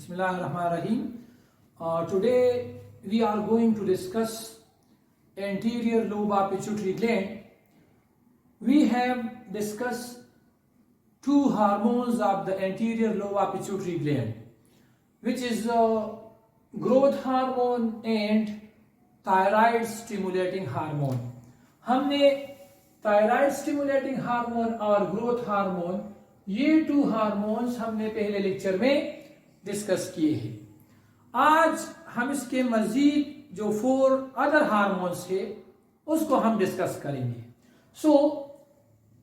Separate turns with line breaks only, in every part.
Bismillahirrahmanirrahim. Today we are going to discuss anterior lobe pituitary gland. We have discussed two hormones of the anterior lobe pituitary gland, which is growth hormone and thyroid stimulating hormone. हमने thyroid stimulating hormone और growth hormone ये two hormones हमने पहले lecture में discuss किए हैं. आज हम इसके मजीद जो 4 अदर हार्मोन्स है उसको हम डिस्कस करेंगे. So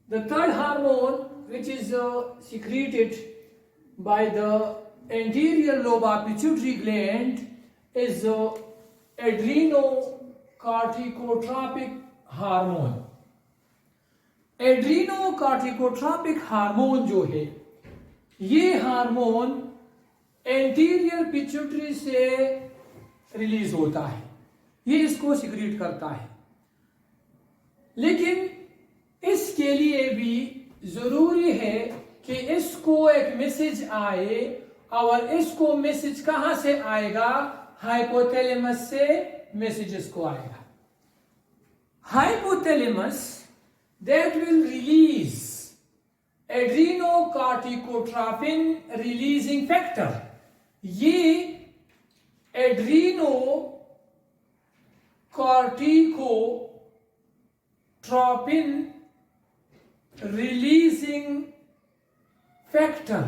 the third hormone which is secreted by the anterior lobe of pituitary gland is adrenocorticotropic hormone. Adrenocorticotropic hormone जो है ये हार्मोन एंटीरियर पिट्यूटरी से रिलीज होता है, ये इसको सिक्रीट करता है. लेकिन इसके लिए भी जरूरी है कि इसको एक मैसेज आए, और इसको मैसेज कहां से आएगा? हाइपोथैलेमस से मैसेज इसको आएगा. Hypothalamus that will release adrenocorticotropin releasing factor. ये adrenocorticotropin releasing factor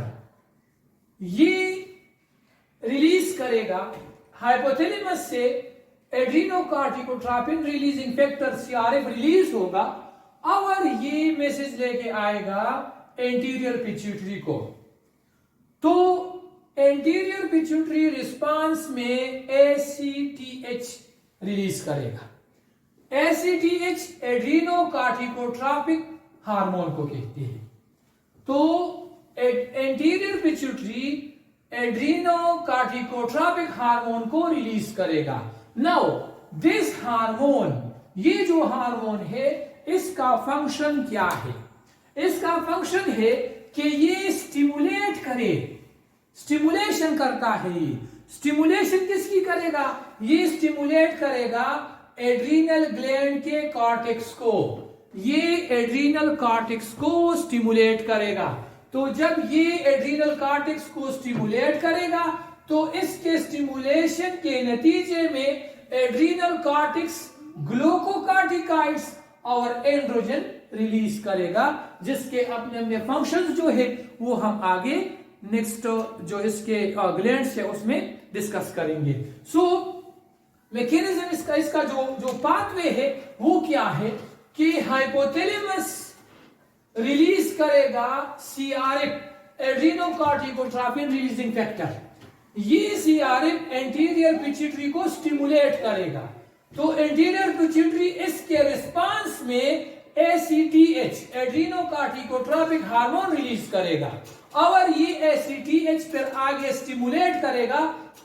ये रिलीज करेगा हाइपोथैलेमस से. एड्रीनोकॉर्टिकोट्रोपिन रिलीजिंग फैक्टर सीआरएफ रिलीज होगा और ये मैसेज लेके आएगा एंटीरियर पिट्यूटरी को. तो एंटीरियर पिट्यूटरी रिस्पांस में एसीटीएच रिलीज करेगा. एसीटीएच एड्रीनोकॉर्टिकोट्रोपिक हार्मोन को कहते हैं. तो एंटीरियर पिट्यूटरी एड्रीनोकॉर्टिकोट्रोपिक हार्मोन को रिलीज करेगा. नाउ दिस हार्मोन, ये जो हार्मोन है इसका फंक्शन क्या है? इसका फंक्शन है कि ये स्टिमुलेट करे, स्टिमुलेशन करता है. ये स्टिमुलेशन किसकी करेगा? ये स्टिमुलेट करेगा एड्रीनल ग्लैंड के कॉर्टेक्स को. ये एड्रीनल कॉर्टेक्स को स्टिमुलेट करेगा. तो जब ये एड्रीनल कॉर्टेक्स को स्टिमुलेट करेगा तो इसके स्टिमुलेशन के नतीजे में एड्रीनल कॉर्टेक्स ग्लूकोकॉर्टिकॉइड्स और एंड्रोजन रिलीज करेगा, जिसके अपने अपने फंक्शंस जो है वो हम आगे नेक्स्ट जो इसके ग्लैंड्स है उसमें डिस्कस करेंगे. सो मैकेनिज्म इसका जो पाथवे है वो क्या है कि हाइपोथैलेमस रिलीज करेगा सीआरएफ एड्रीनोकॉर्टिकोट्रोपिन रिलीजिंग फैक्टर. ये सीआरएफ एंटीरियर पिट्यूटरी को स्टिमुलेट करेगा. तो एंटीरियर पिट्यूटरी इसके रिस्पांस में एसीटीएच एड्रीनोकॉर्टिकोट्रोपिक हार्मोन रिलीज करेगा और ये एसीटीएच फिर आगे स्टिमुलेट करेगा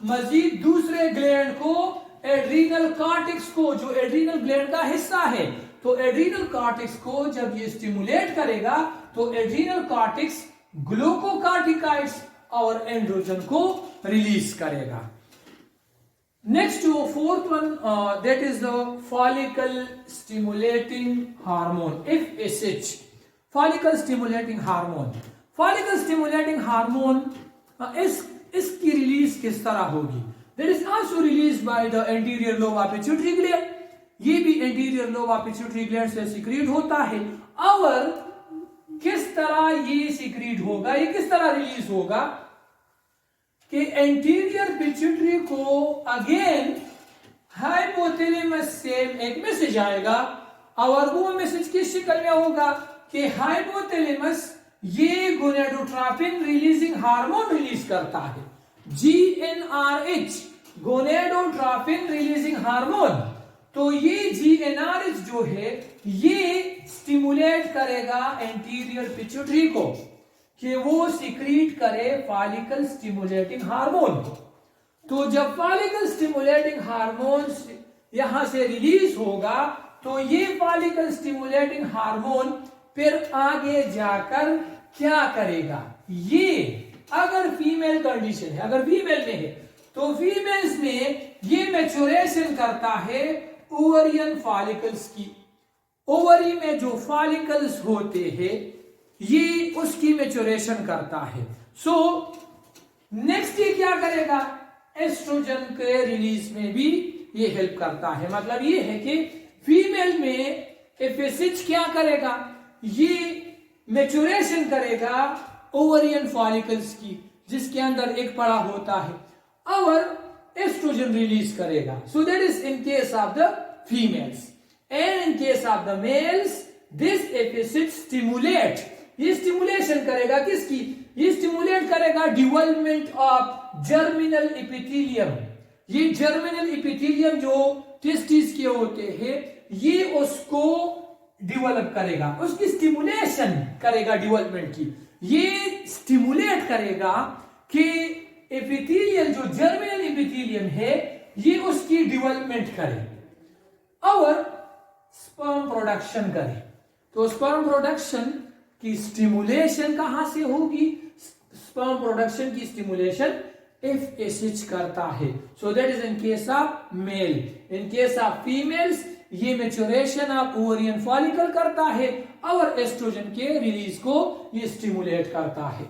मजीद दूसरे ग्लैंड को, एड्रीनल कॉर्टेक्स को, जो एड्रीनल ग्लैंड का हिस्सा है. तो एड्रीनल कॉर्टेक्स को जब ये स्टिमुलेट करेगा तो एड्रीनल कॉर्टेक्स ग्लूकोकॉर्टिकॉइड्स और एंड्रोजन को रिलीज करेगा. Next to fourth one, that is the follicle stimulating hormone, FSH. Follicle stimulating hormone. Follicle stimulating hormone इसकी रिलीज किस तरह होगी? That is also released by the anterior lobe of pituitary gland. ये भी anterior lobe of pituitary gland से secrete होता है. और किस तरह ये सिक्रीट होगा, ये किस तरह रिलीज होगा कि एंटीरियर पिट्यूटरी को अगेन हाइपोथैलेमस से एक मैसेज आएगा और वो मैसेज किस शक्ल में होगा कि हाइपोथैलेमस ये गोनेडोट्रोपिन रिलीजिंग हार्मोन रिलीज करता है, जीएनआरएच, गोनेडोट्रोपिन रिलीजिंग हार्मोन. तो ये जीएनआरएच जो है ये स्टिमुलेट करेगा एंटीरियर पिट्यूटरी को कि वो सिक्रीट करे फॉलिकल स्टिमुलेटिंग हार्मोन. तो जब फॉलिकल स्टिमुलेटिंग हार्मोन यहां से रिलीज होगा तो ये फॉलिकल स्टिमुलेटिंग हार्मोन फिर आगे जाकर क्या करेगा? ये अगर फीमेल कंडीशन है, अगर फीमेल में है, तो फीमेल्स में ये मैच्योरेशन करता है ओवरियन फॉलिकल्स की। ओवरी में जो फॉलिकल्स होते हैं ये उसकी मैच्योरेशन करता है। सो नेक्स्ट ये क्या करेगा, एस्ट्रोजन के रिलीज में भी ये हेल्प करता है। मतलब ये है कि फीमेल में एफएसएच क्या करेगा, ये मैच्योरेशन करेगा ओवरियन फॉलिकल्स की, जिसके अंदर एक पड़ा होता है, और एस्ट्रोजन रिलीज करेगा। So that is in case of the females. And in case of the mails this FSH stimulate, ये स्टिमुलेशन करेगा किसकी, ये स्टिमुलेट करेगा डेवलपमेंट ऑफ जर्मिनल एपिथेलियम। ये जर्मिनल एपिथेलियम जो टेस्टिस के होते हैं ये उसको डेवलप करेगा, उसकी स्टिमुलेशन करेगा डेवलपमेंट की। ये स्टिमुलेट करेगा कि एपिथेलियल जो जर्मिनल एपिथेलियम है ये उसकी डेवलपमेंट करे और स्पर्म प्रोडक्शन करे। तो स्पर्म प्रोडक्शन की स्टिमुलेशन कहां से होगी, स्पर्म प्रोडक्शन की स्टिमुलेशन एफएसएच करता है। So that is in case of male. In case of females ये मैच्योरेशन ऑफ ओवरियन फॉलिकल करता है और एस्ट्रोजन के रिलीज को ये स्टिमुलेट करता है।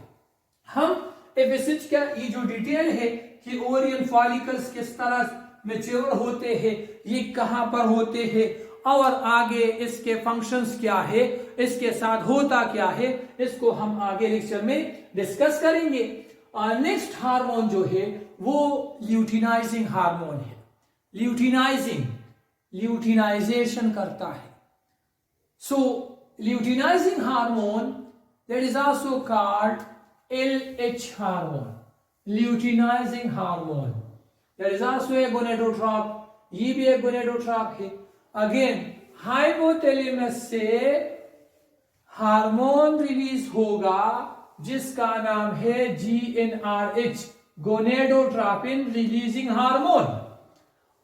हम एफएसएच का ये जो डिटेल है कि ओवरियन फॉलिकल्स किस तरह मैच्योर होते हैं, ये कहां पर होते हैं और आगे इसके फंक्शंस क्या है, इसके साथ होता क्या है, इसको हम आगे लेक्चर में डिस्कस करेंगे। नेक्स्ट हार्मोन जो है वो ल्यूटिनाइजिंग हार्मोन है। ल्यूटिनाइजेशन करता है। So luteinizing hormone that is also called LH hormone. Luteinizing hormone that is also a gonadotrope, ये भी एक गोनेडोट्रॉप है। अगेन हाइपोथैलेमस से हार्मोन रिलीज होगा जिसका नाम है GnRH, गोनेडोट्रोपिन रिलीजिंग हार्मोन।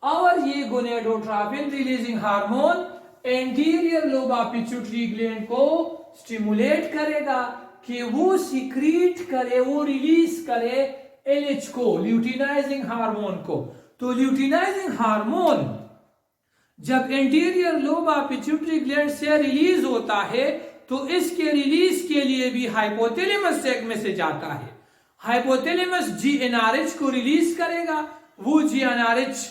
और ये gonadotropin releasing hormone anterior lobe of pituitary gland को स्टिमुलेट करेगा कि वो सीक्रीट करे, वो रिलीज करे LH को, ल्यूटिनाइजिंग हार्मोन को। तो ल्यूटिनाइजिंग हार्मोन जब anterior lobe of pituitary gland से रिलीज होता है तो इसके रिलीज के लिए भी हाइपोथैलेमस से एक मैसेज आता है। हाइपोथैलेमस GnRH को रिलीज करेगा, वो GnRH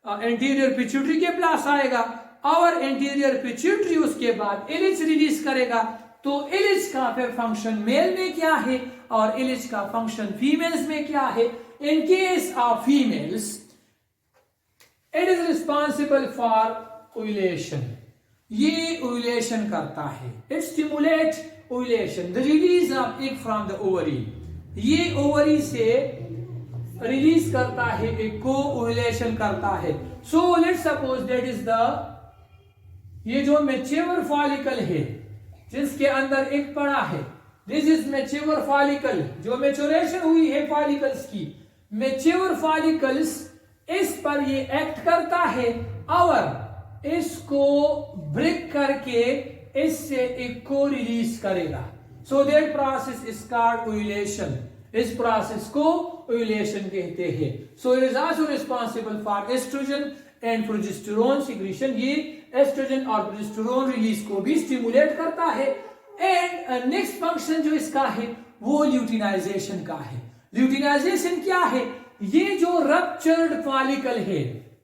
एंटीरियर पिट्यूटरी के पास आएगा और एंटीरियर पिट्यूटरी उसके बाद LH रिलीज करेगा। तो LH का फिर फंक्शन मेल में क्या है और LH का फंक्शन फीमेल्स में क्या है। In case of females it is responsible for ovulation, ये ओव्यूलेशन करता है। It stimulate ovulation, the release of egg from the ovary. ये ओवरी से रिलीज करता है एग को, ओव्यूलेशन करता है। So let's suppose that is the, ये जो मैच्योर फॉलिकल है जिसके अंदर एग पड़ा है, दिस इज मैच्योर फॉलिकल, जो मैच्योरेशन हुई है फॉलिकल्स की। मैच्योर फॉलिकल्स इस पर ये एक्ट करता है और इसको ब्रेक करके इससे एक को रिलीज करेगा। So that process is called ovulation. इस प्रोसेस को ओव्यूलेशन कहते हैं। So it is also responsible for estrogen and progesterone secretion. ये एस्ट्रोजन और प्रोजेस्टेरोन रिलीज को भी स्टिमुलेट करता है। एंड नेक्स्ट फंक्शन जो इसका है वो ल्यूटिनाइजेशन का है। ल्यूटिनाइजेशन क्या है, ये जो रप्चर्ड फॉलिकल है,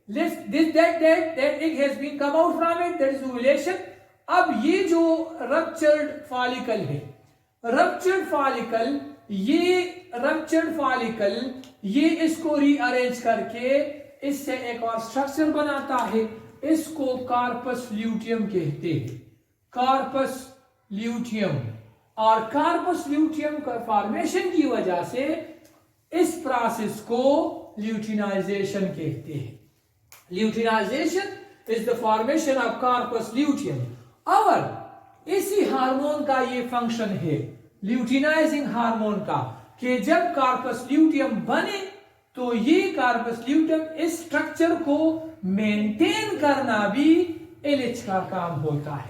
that egg has been come out from it, that is ovulation। अब ये जो रप्चर्ड फॉलिकल है, रप्चर्ड फॉलिकल ये इसको रीअरेंज करके इससे एक और स्ट्रक्चर बनाता है, इसको कार्पस ल्यूटियम कहते हैं। कार्पस ल्यूटियम, और कार्पस ल्यूटियम का फॉर्मेशन की वजह से इस प्रोसेस को ल्यूटिनाइजेशन कहते हैं। Luteinization is the formation of corpus luteum. और इसी हार्मोन का ये फंक्शन है, ल्यूटिनाइजिंग हार्मोन का, कि जब कार्पस ल्यूटियम बने तो ये कार्पस ल्यूटियम इस स्ट्रक्चर को मेंटेन करना भी LH का काम होता है।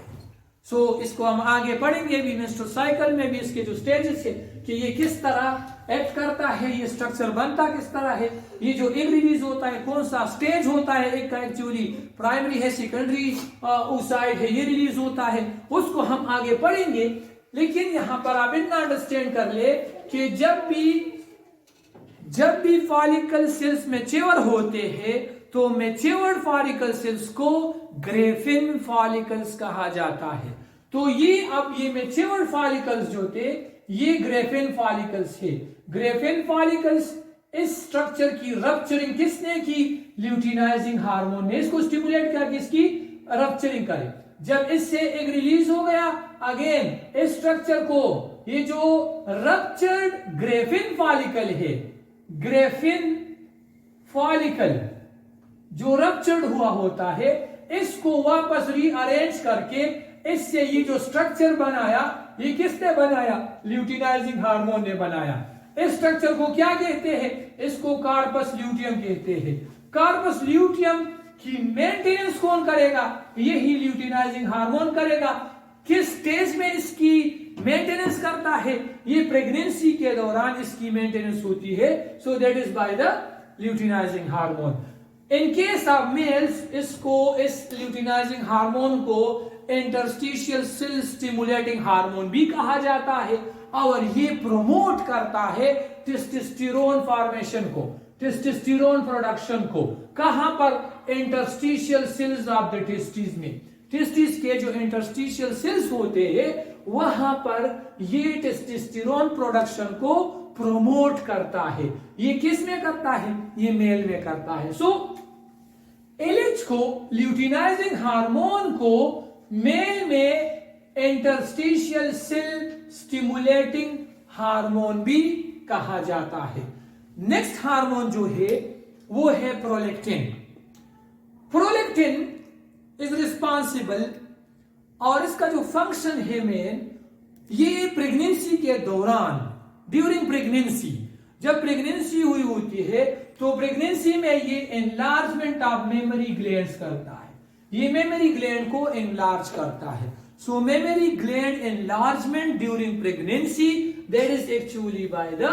इसको हम आगे पढ़ेंगे भी, मेंस्ट्रुअल साइकिल में भी इसके जो स्टेजेस है कि ये किस तरह एक्ट करता है, ये स्ट्रक्चर बनता किस तरह है, ये जो एग रिलीज होता है कौन सा स्टेज होता है, एक का एक्चुअली प्राइमरी है, सेकेंडरी साइड है, ये रिलीज होता है, उसको हम आगे पढ़ेंगे। लेकिन यहां पर आप इतना अंडरस्टैंड कर ले कि जब भी फॉलिकल सेल्स मैच्योर होते हैं तो मैच्योर्ड फॉलिकल सेल्स को ग्रेफिन फॉलिकल्स कहा जाता है। तो ये मैच्योर्ड फॉलिकल्स जो थे ये ग्रेफिन फॉलिकल्स है। ग्रेफिन फॉलिकल्स इस स्ट्रक्चर की रप्चरिंग किसने की? ल्यूटिनाइजिंग हार्मोन ने इसको स्टिमुलेट किया कि इसकी रप्चरिंग करे। जब इससे एक रिलीज हो गया, अगेन इस स्ट्रक्चर को, ये जो रप्चर्ड ग्रेफिन फॉलिकल है, ग्रेफिन फॉलिकल जो रप्चर्ड हुआ होता है, इसको वापस रीअरेंज करके इससे ये जो स्ट्रक्चर बनाया, ये किसने बनाया? ल्यूटिनाइजिंग हार्मोन ने बनाया। इस स्ट्रक्चर को क्या कहते हैं? इसको कार्पस ल्यूटियम कहते हैं। कार्पस ल्यूटियम की मेंटेनेंस कौन करेगा? यही ल्यूटिनाइजिंग हार्मोन करेगा। किस स्टेज में इसकी मेंटेनेंस करता है? ये प्रेगनेंसी के दौरान इसकी मेंटेनेंस होती है। So that is by the luteinizing hormone. In case of males इस ल्यूटिनाइजिंग हार्मोन को इंटरस्टिशियल सेल स्टिमुलेटिंग हार्मोन भी कहा जाता है और ये प्रमोट करता है टेस्टोस्टेरोन फॉर्मेशन को, टेस्टोस्टेरोन प्रोडक्शन को। कहां पर? Interstitial cells of the testis में। टेस्टिस के जो इंटरस्टिशियल सेल्स होते हैं वहां पर ये टेस्टोस्टेरोन प्रोडक्शन को प्रमोट करता है। ये किस में करता है? ये मेल में करता है। एलएच को, ल्यूटिनाइजिंग हार्मोन को मेल में इंटरस्टिशियल सेल स्टिमुलेटिंग हार्मोन भी कहा जाता है। नेक्स्ट हार्मोन जो है वो है प्रोलैक्टिन। प्रोलैक्टिन इज रिस्पॉन्सिबल, और इसका जो फंक्शन है मेन, ये प्रेगनेंसी के दौरान, ड्यूरिंग प्रेगनेंसी, जब प्रेगनेंसी हुई होती है तो प्रेगनेंसी में ये एनलार्जमेंट ऑफ मेमोरी ग्लैंड्स करता है। ये मेमोरी ग्लैंड को एनलार्ज करता है। So memory gland enlargement during pregnancy, that is actually by the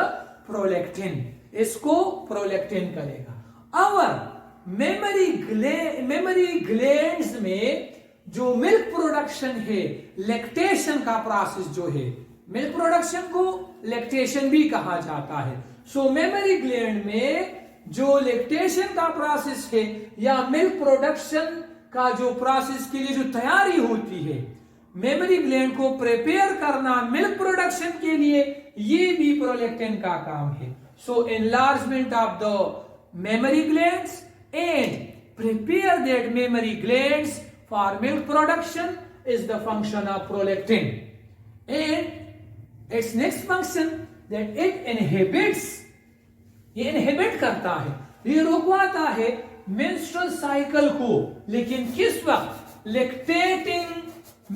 prolactin. इसको प्रोलैक्टिन करेगा। और मेमोरी ग्लैंड्स में जो मिल्क प्रोडक्शन है, लैक्टेशन का प्रोसेस जो है, मिल्क प्रोडक्शन को लैक्टेशन भी कहा जाता है। सो मेमोरी ग्लैंड में जो लैक्टेशन का प्रोसेस है या मिल्क प्रोडक्शन का जो प्रोसेस के लिए जो तैयारी होती है, मेमोरी ग्लैंड को प्रिपेयर करना मिल्क प्रोडक्शन के लिए, ये भी प्रोलैक्टिन का काम है। So enlargement of the memory glands and prepare that memory glands for milk production is the function of prolactin. And its next function that it inhibits, ये inhibit करता है, ये रोकवाता है menstrual cycle को। लेकिन किस वक्त? lactating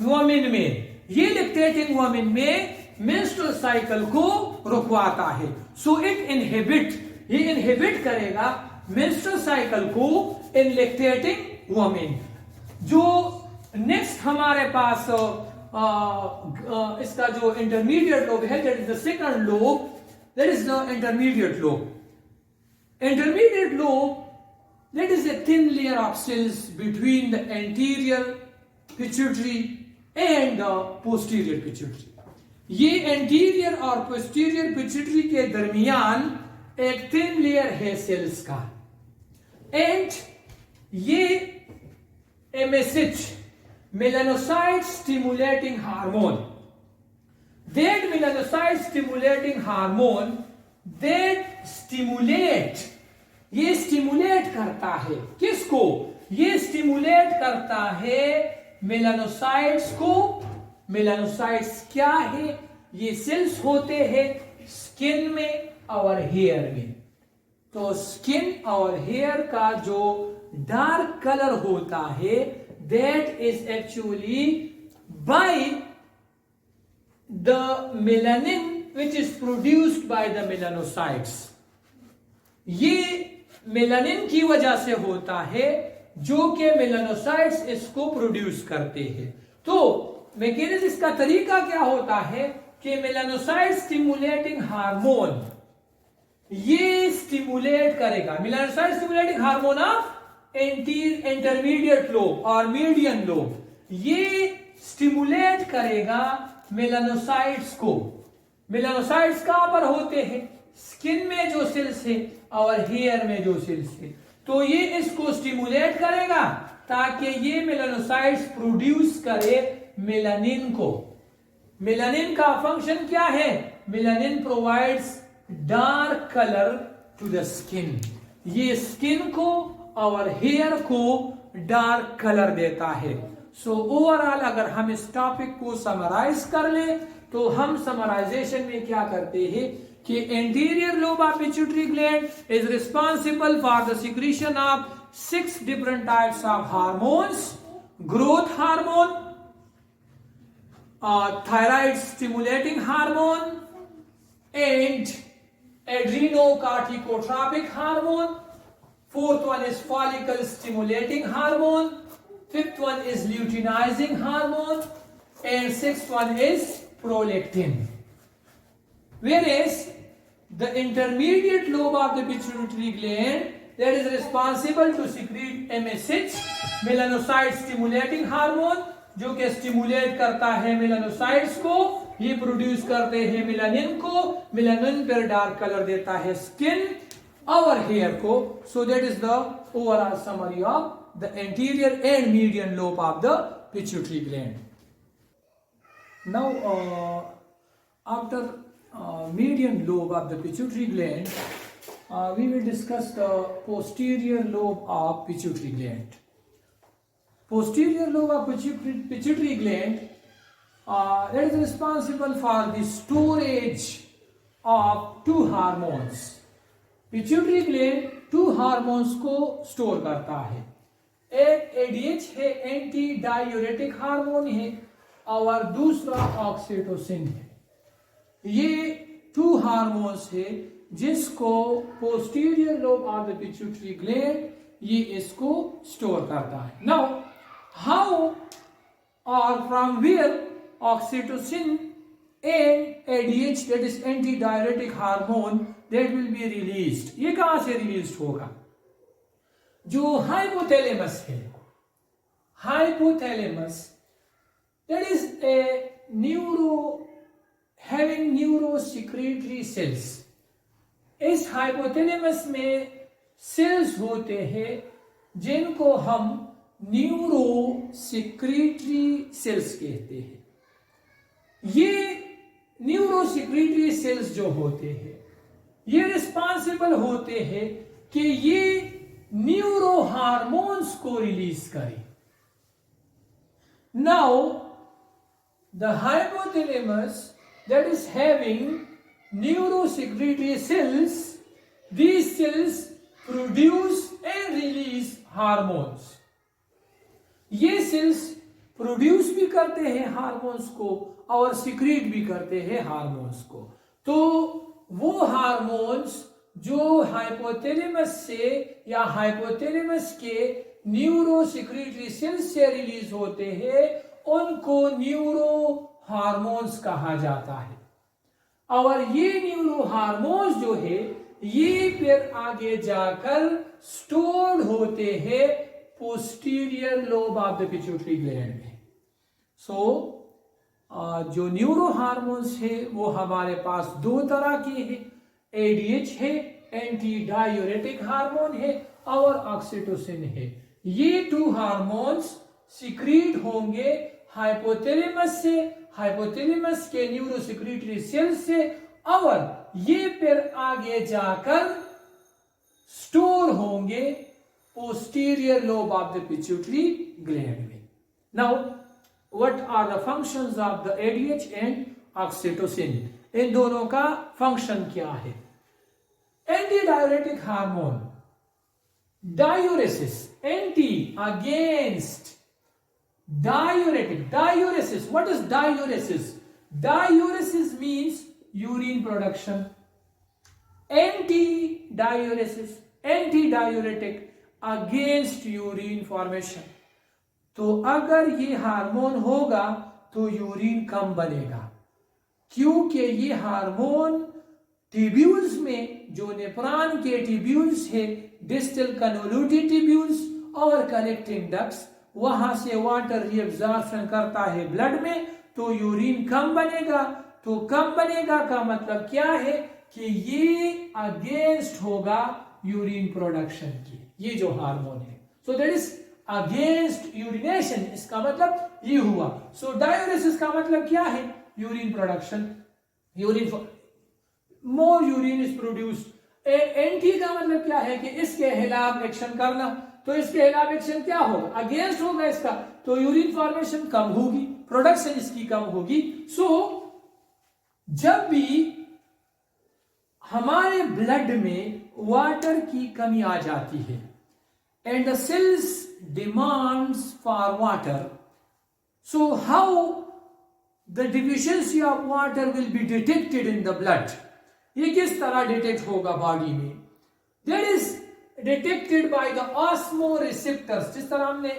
women में। ये lactating women में menstrual cycle को रोकवाता है। So it inhibit, ये inhibit करेगा मेंस्ट्रुअल साइकिल को इन लैक्टेटिंग वुमेन। जो नेक्स्ट हमारे पास इसका जो इंटरमीडिएट लोब है, that is the second lobe, that is the intermediate lobe. Intermediate lobe, that is a thin layer of cells between the anterior pituitary and the posterior pituitary. ये anterior और posterior pituitary के दरमियान एक thin layer है cells का। And ये MSH, melanocyte stimulating hormone, that melanocyte stimulating hormone that stimulate, ये stimulate करता है किसको? ये स्टिमुलेट करता है मेलानोसाइट्स को। मेलानोसाइट्स क्या है? ये सेल्स होते हैं स्किन में और हेयर में। तो स्किन और हेयर का जो डार्क कलर होता है, that is actually by the melanin which is produced by the melanocytes. ये मेलानिन की वजह से होता है जो कि मेलानोसाइट्स इसको प्रोड्यूस करते हैं। तो मैकेनिज्म, इसका तरीका क्या होता है कि मेलानोसाइट स्टिमुलेटिंग हार्मोन ये स्टिमुलेट करेगा, melanocyte stimulating hormone of intermediate lobe और मीडियन लोब, ये स्टिमुलेट करेगा मेलानोसाइट्स को। मेलानोसाइट्स कहां पर होते हैं? स्किन में जो सेल्स है और हेयर में जो सेल्स है, तो ये इसको स्टिमुलेट करेगा ताकि ये मेलानोसाइट्स प्रोड्यूस करे मेलानिन को। मेलानिन का फंक्शन क्या है? Melanin provides dark colour to the skin, ये स्किन को और हेयर को डार्क कलर देता है। सो ओवरऑल अगर हम इस टॉपिक को समराइज कर ले तो हम समराइजेशन में क्या करते हैं कि anterior lobe of pituitary gland is responsible for the secretion of 6 different types of hormones: growth hormone, thyroid stimulating hormone, and adrenocorticotropic hormone. Fourth one is follicle stimulating hormone. Fifth one is luteinizing hormone, and sixth one is prolactin. Whereas the intermediate lobe of the pituitary gland that is responsible to secrete MSH, melanocyte stimulating hormone, जो कि stimulate करता है melanocytes को, ये produce करते हैं melanin को, melanin पर डार्क कलर देता है स्किन और हेयर को. सो that is the overall summary of the anterior and median lobe of the pituitary gland. Now after median lobe of the pituitary gland, we will discuss the posterior lobe of pituitary gland. Posterior lobe of pituitary gland that is responsible for the storage of two hormones. Pituitary gland two hormones को store करता है. एक ADH है, anti diuretic hormone है, और दूसरा oxytocin है. ये टू हार्मोन्स है जिसको posterior lobe of the pituitary gland ये इसको स्टोर करता है. नाउ हाउ और from where oxytocin and ADH that is anti diuretic hormone that will be released. ये कहां से रिलीज होगा? जो हाइपोथैलेमस है, hypothalamus that is a having neurosecretory cells. इस हाइपोथैलेमस में सेल्स होते हैं जिनको हम न्यूरोसेक्रेटरी सेल्स कहते हैं. ये न्यूरोसेक्रेटरी सेल्स जो होते हैं ये रिस्पॉन्सिबल होते हैं कि ये न्यूरो हार्मोन्स को रिलीज करें. Now the hypothalamus that is having neurosecretory cells, these cells produce and release hormones. ये cells produce भी करते हैं हार्मोन्स को और secrete भी करते हैं हार्मोन्स को. तो वो हार्मोन्स जो हाइपोथैलेमस से या हाइपोथैलेमस के न्यूरोसेक्रेटरी सेल्स से रिलीज होते हैं उनको न्यूरो हार्मोन्स कहा जाता है. और ये न्यूरो हार्मोन्स जो है ये फिर आगे जाकर स्टोर्ड होते हैं posterior lobe of the pituitary gland में. सो जो न्यूरो हार्मोन्स है वो हमारे पास दो तरह के हैं. एडीएच है, एंटी डायूरेटिक हार्मोन है, और ऑक्सीटोसिन है. ये टू हार्मोन्स सिक्रीट होंगे हाइपोथैलेमस से, हाइपोथैलेमस के न्यूरोसेक्रेटरी सेल से, और ये फिर आगे जाकर स्टोर होंगे posterior lobe of the pituitary gland में. Now what are the functions of the ADH and oxytocin? इन दोनों का फंक्शन क्या है? Anti diuretic hormone diuresis, anti against diuretic. Diuresis. What is diuresis? Diuresis means urine production. Anti-diuresis, anti-diuretic, against urine formation. तो अगर ये hormone होगा तो यूरिन कम बनेगा, क्योंकि ये हार्मोन ट्यूब्यूल्स में, जो नेफ्रॉन के ट्यूब्यूल्स है, डिस्टल कन्वोल्यूटेड ट्यूब्यूल्स और कलेक्टिंग डक्ट्स, वहां से वाटर रीअब्जॉर्प्शन करता है ब्लड में, तो यूरिन कम बनेगा। तो कम बनेगा का मतलब क्या है कि ये अगेंस्ट होगा यूरिन प्रोडक्शन की, ये जो हार्मोन है। So that is against urination, इसका मतलब ये हुआ। सो डायूरेसिस का मतलब क्या है? Urine production, urine more urine is produced. Anti का मतलब क्या है कि इसके खिलाफ एक्शन करना, तो इसके खिलाफ एक्शन क्या होगा? अगेंस्ट होगा इसका, तो यूरिन फॉर्मेशन कम होगी, प्रोडक्शन इसकी कम होगी। सो जब भी हमारे ब्लड में वाटर की कमी आ जाती है and the cells demands for water, so how the deficiency of water will be detected in the blood? ये किस तरह डिटेक्ट होगा बॉडी में? That is detected by the osmoreceptors. जिस तरह हमने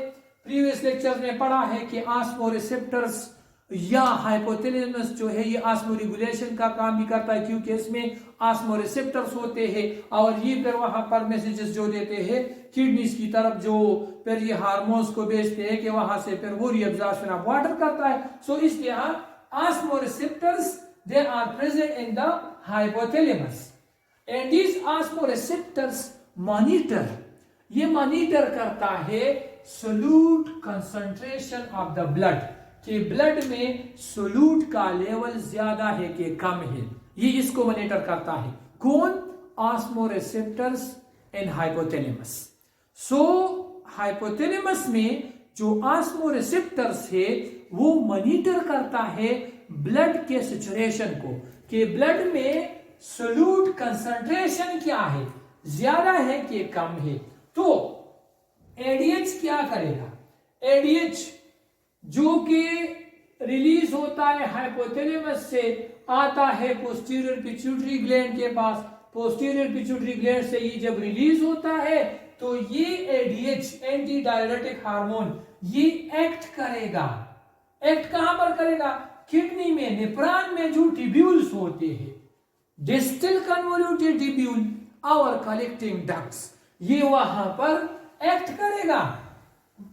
प्रीवियस लेक्चर्स में पढ़ा है कि ऑस्मोरिसेप्टर्स या हाइपोथैलेमस जो है ये ऑस्मो रेगुलेशन का काम भी करता है, क्योंकि इसमें ऑस्मोरिसेप्टर्स होते हैं और ये फिर वहां पर मैसेजेस जो देते हैं किडनीज की तरफ, जो फिर ये हार्मोन्स को भेजते हैं कि वहां से फिर वो रीअब्जॉर्प्शन ऑफ वाटर करता है। सो इसलिए osmoreceptors they are present in the hypothalamus and these osmoreceptors monitor, ये मॉनिटर करता है solute concentration of the blood, कि ब्लड में सोल्यूट का लेवल ज्यादा है कि कम है, ये इसको मॉनिटर करता है। कौन? ऑस्मोरिसेप्टर्स इन हाइपोथैलेमस। सो हाइपोथैलेमस में जो ऑस्मोरिसेप्टर्स है वो मॉनिटर करता है ब्लड के सिचुएशन को, कि ब्लड में सोल्यूट कंसंट्रेशन क्या है, ज्यादा है कि कम है। तो एडीएच क्या करेगा? एडीएच जो कि रिलीज होता है हाइपोथैलेमस से, आता है पोस्टीरियर पिट्यूटरी ग्लैंड के पास, पोस्टीरियर पिट्यूटरी ग्लैंड से ये जब रिलीज होता है तो ये एडीएच, एंटी डायरेटिक हार्मोन, ये एक्ट करेगा। एक्ट कहां पर करेगा? किडनी में, नेफ्रॉन में जो ट्यूब्यूल्स होते हैं, डिस्टल कन्वोल्यूटेड ट्यूब्यूल और कलेक्टिंग डक्ट्स, ये वहां पर एक्ट करेगा।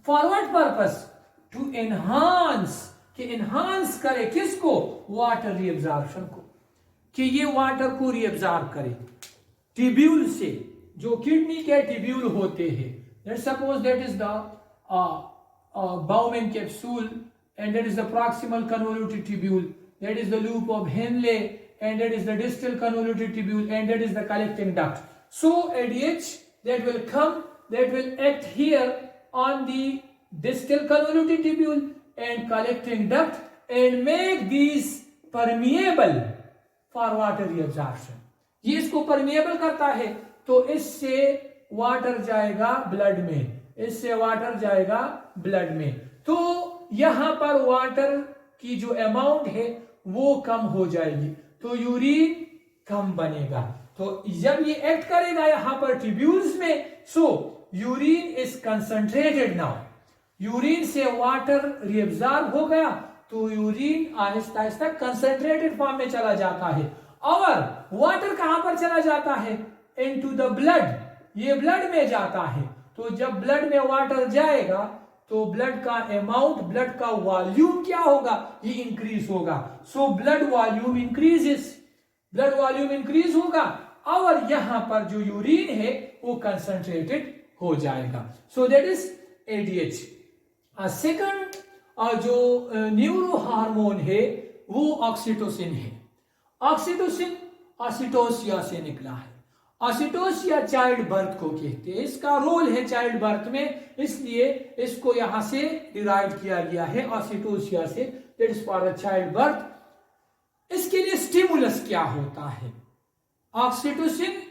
For what purpose? To enhance, कि एनहांस करे किसको? वाटर रीअब्जॉर्प्शन को, कि ये वाटर को रीअब्जॉर्ब करे ट्यूब्यूल से, जो किडनी के ट्यूब्यूल होते हैं। Let's suppose that is the bowmen capsule and that is the proximal convoluted tubule, that is the loop of Henle, and that is the distal convoluted tubule, and that is the collecting duct. So ADH that will come, that will act here on the distal convoluted tubule and collecting duct and make these permeable for water reabsorption. ये इसको permeable करता है, तो इससे water जाएगा blood में, इससे water जाएगा ब्लड में, तो यहां पर वाटर की जो अमाउंट है वो कम हो जाएगी, तो यूरिन कम बनेगा। तो जब ये एक्ट करेगा यहां पर ट्यूब्यूल्स में, so urine is concentrated now, urine से वाटर रिएब्जॉर्ब हो गया, तो urine Aahista Aahista concentrated form में चला जाता है। और वाटर कहां पर चला जाता है? इनटू द ब्लड, ये ब्लड में जाता है। तो जब ब्लड में वाटर जाएगा तो ब्लड का अमाउंट, ब्लड का वॉल्यूम क्या होगा? ये इंक्रीज होगा। So blood volume increases, blood volume increase होगा और यहां पर जो यूरिन है वो कंसंट्रेटेड हो जाएगा। सो दैट इज एडीएच। सेकंड जो न्यूरो हार्मोन है वो ऑक्सीटोसिन है। ऑक्सीटोसिन ऑसिटोसिया से निकला है। ऑसिटोसिया चाइल्ड बर्थ को कहते हैं, इसका रोल है चाइल्ड बर्थ में, इसलिए इसको यहां से डिराइव किया गया है ऑसिटोसिया से, that is for a child birth. इसके लिए स्टिमुलस क्या होता है? ऑक्सीटोसिन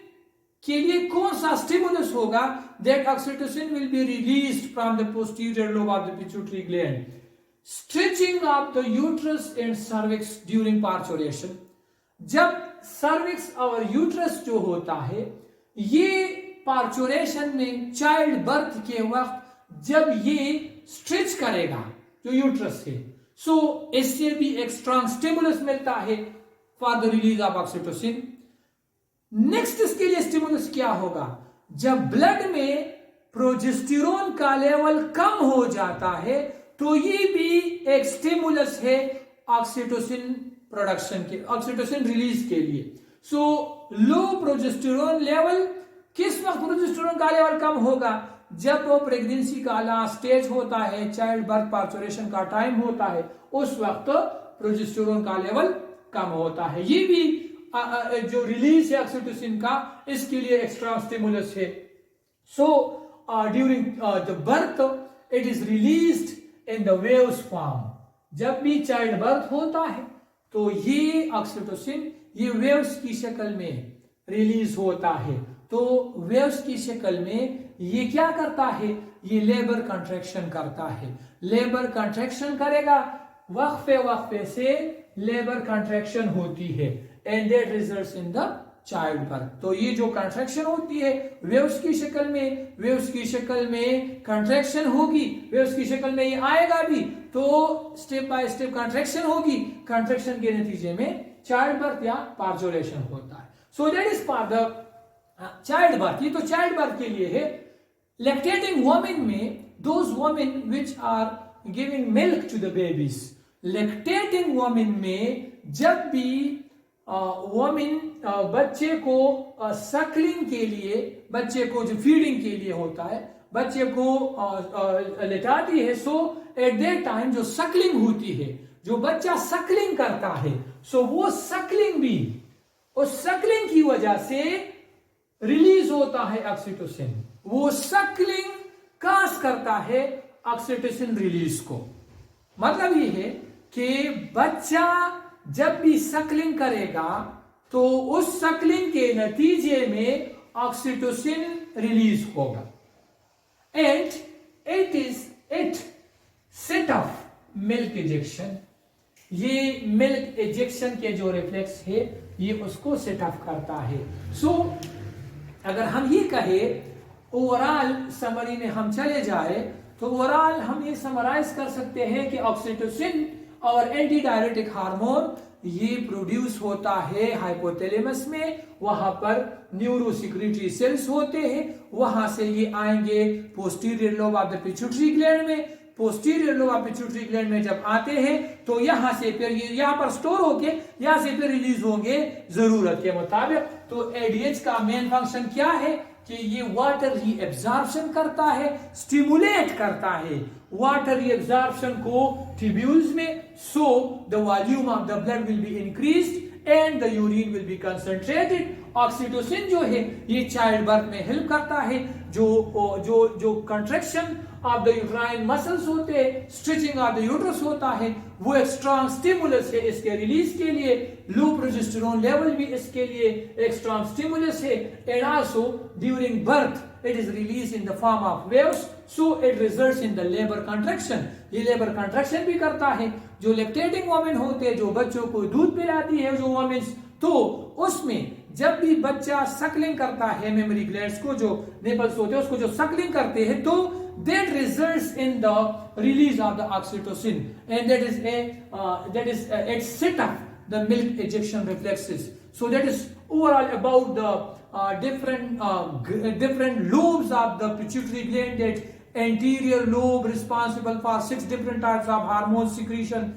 के लिए कौन सा स्टिमुलस होगा? That oxytocin will be released from the posterior lobe of the pituitary gland, stretching of the uterus and cervix during parturition. जब सर्विक्स और यूट्रस जो होता है, ये पार्चुरेशन में चाइल्ड बर्थ के वक्त जब ये स्ट्रेच करेगा जो यूट्रस है, सो इससे भी एक स्ट्रांग स्टिमुलस मिलता है for the release of oxytocin. Next इसके लिए स्टिमुलस क्या होगा, जब ब्लड में प्रोजेस्टेरोन का लेवल कम हो जाता है तो ये भी एक स्टिमुलस है ऑक्सीटोसिन प्रोडक्शन के, ऑक्सीटोसिन रिलीज के लिए। सो लो प्रोजेस्टेरोन लेवल, किस वक्त प्रोजेस्टेरोन का लेवल कम होगा, जब वो प्रेगनेंसी का लास्ट स्टेज होता है, चाइल्ड बर्थ पार्चुरेशन का टाइम होता है, उस वक्त प्रोजेस्टेरोन का लेवल कम होता है। ये भी जो रिलीज है ऑक्सीटोसिन का, इसके लिए एक्स्ट्रा स्टिमुलस है। So during the birth it is released in the waves form. जब भी चाइल्ड बर्थ होता है तो ये ऑक्सीटोसिन ये वेव्स की शक्ल में रिलीज होता है। तो वेव्स की शक्ल में ये क्या करता है, ये लेबर कंट्रैक्शन करता है। लेबर कंट्रैक्शन करेगा, वक्फे वक्फे से लेबर कंट्रैक्शन होती है and that results in the child birth. तो ये जो कंट्रैक्शन होती है वेव्स की शक्ल में, वेव्स की शक्ल में कंट्रैक्शन होगी, वेव्स की शक्ल में ये आएगा भी, तो स्टेप बाय स्टेप कंट्रैक्शन होगी, कंट्रैक्शन के नतीजे में चाइल्ड बर्थ या पार्चुरेशन होता है। So that is for the child birth. ये तो चाइल्ड बर्थ के लिए है। लैक्टेटिंग वुमेन में, those women which are giving milk to the babies, lactating women में जब भी वुमेन बच्चे को सकलिंग के लिए, बच्चे को जो फीडिंग के लिए होता है, बच्चे को लेटाती है, सो एट दैट टाइम जो सकलिंग होती है, जो बच्चा सकलिंग करता है, सो वो सकलिंग भी, उस सकलिंग की वजह से रिलीज होता है ऑक्सीटोसिन। वो सकलिंग काज करता है ऑक्सीटोसिन रिलीज को। मतलब ये है कि बच्चा जब भी सकलिंग करेगा तो उस सकलिंग के नतीजे में ऑक्सीटोसिन रिलीज होगा and it set of milk ejection. ये मिल्क इजेक्शन के जो रिफ्लेक्स है ये उसको सेट ऑफ करता है। सो अगर हम ये कहें, ओवरऑल समरी में हम चले जाए, तो ओवरऑल हम ये समराइज कर सकते हैं कि ऑक्सीटोसिन और एंटी डायरेटिक हार्मोन ये प्रोड्यूस होता है हाइपोथैलेमस में, वहां पर न्यूरोसिक्रेटरी सेल्स होते हैं, वहां से ये आएंगे posterior lobe of the pituitary gland में। Posterior lobe of pituitary gland में जब आते हैं तो यहां से फिर ये यहां पर स्टोर होके यहां से फिर रिलीज होंगे जरूरत के मुताबिक। तो एडीएच का मेन फंक्शन क्या है कि ये वाटर रीएब्जॉर्प्शन करता है, स्टिमुलेट करता है वाटर रीएब्जॉर्प्शन को ट्यूब्यूल्स में, so the volume of the blood will be increased and the urine will be concentrated. Oxytocin जो है ये चाइल्ड बर्थ में हेल्प करता है। जो contraction of the uterine muscles होते हैं, स्ट्रेचिंग ऑफ द यूट्रस होता है, वो एक स्ट्रॉन्ग स्टिमुलस है इसके रिलीज के लिए। लो प्रोजेस्टेरोन लेवल भी इसके लिए एक स्ट्रॉन्ग स्टिमुलस है and also during birth it is release in the form of waves, so it results in the labour contraction. ये लेबर कंट्रैक्शन भी करता है। जो लैक्टेटिंग वुमेन होते हैं, जो बच्चों को दूध पिलाती है जो वुमेन्स, तो उसमें जब भी बच्चा सकलिंग करता है मेमोरी ग्लैंड्स को, जो निपल्स होते हैं उसको जो सकलिंग करते हैं, तो that results in the release of the oxytocin and that is it set up the milk ejection reflexes. So that is overall about the different lobes of the pituitary gland. That anterior lobe responsible for 6 different types of hormone secretion,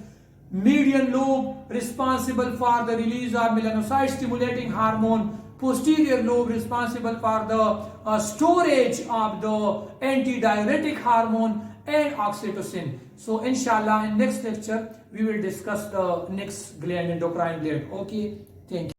median lobe responsible for the release of melanocyte stimulating hormone, posterior lobe responsible for the storage of the antidiuretic hormone and oxytocin. So inshallah in next lecture we will discuss the next gland, endocrine gland. Okay, thank you.